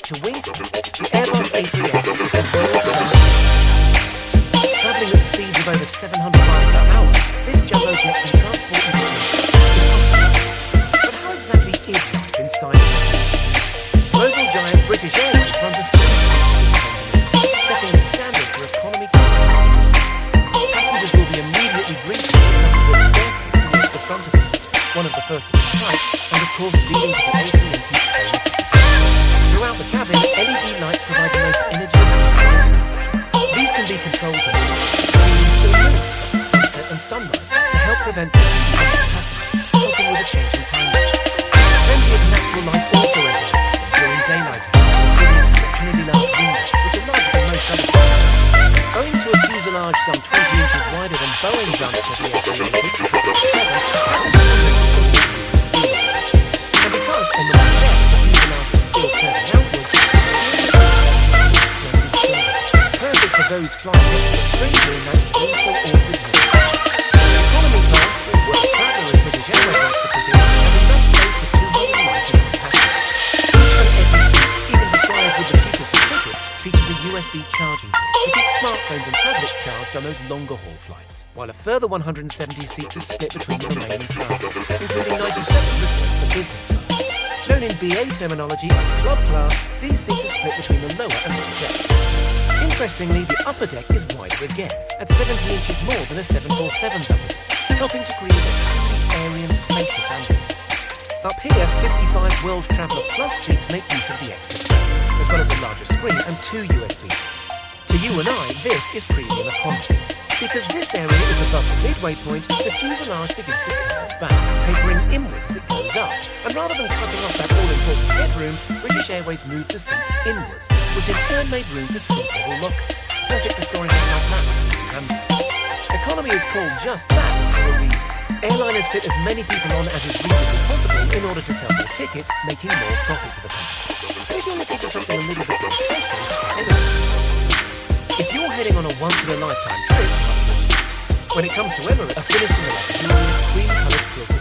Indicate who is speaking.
Speaker 1: to wingspan, the Airbus A380 is the world's largest. Travelling at speeds of over 700 miles per hour, this jumbo jet can transport you. But how exactly is life inside it? Global giant British Airways runs a setting the standard for economy class. Passengers will be immediately greeted with a staircase towards the front of it, one of the first of its type, and of course leading to the A380 famous seats. Throughout the cabin, LED lights provide the most energy-efficient lighting solution. These can be controlled to scenes or moods such as sunset and sunrise to help prevent fatigue among passengers, helping with a change in time lapse. Plenty of natural light also enters during daylight hours, including exceptionally large windows, which are larger than most other planes. Owing to a fuselage some 20 inches wider than Boeing's answer to the A380, and because on the back deck the fuselage is still curving outwards, perfect for those flying next to stranger in that also awkward zone. Economy class, or world travel as British Airways likes to put it, has enough space for 299 passengers. Each and every seat, even the flyers with the cheapest of tickets, features a USB charging port to keep smartphones and tablets charged on those longer haul flights, while a further 170 seats are split between the remaining classes, including 97 reserved for business class. Known in BA terminology as club class, these seats are split between the lower and middle decks. Interestingly, the upper deck is wider again, at 70 inches more than a 747's upper deck, helping to create a truly airy and spacious ambience. Up here, 55 World Traveller Plus seats make use of the extra space, as well as a larger screen and 2 USB ports. To you and I, this is premium economy. Because this area is above the midway point, the fuselage begins to curve back, tapering inwards as it goes up. And rather than cutting off that all-important headroom, British Airways moved the seats inwards, which in turn made room for seat-level lockers, perfect for storing things like laptops and handbags. Economy is called just that for a reason. Airliners fit as many people on as is reasonably possible in order to sell more tickets, making more profit for the company. But if you're looking for something a little bit more special, if you're heading on a once-in-a-lifetime trip, when it comes to Emirates, are finished in a luxurious cream-coloured quilted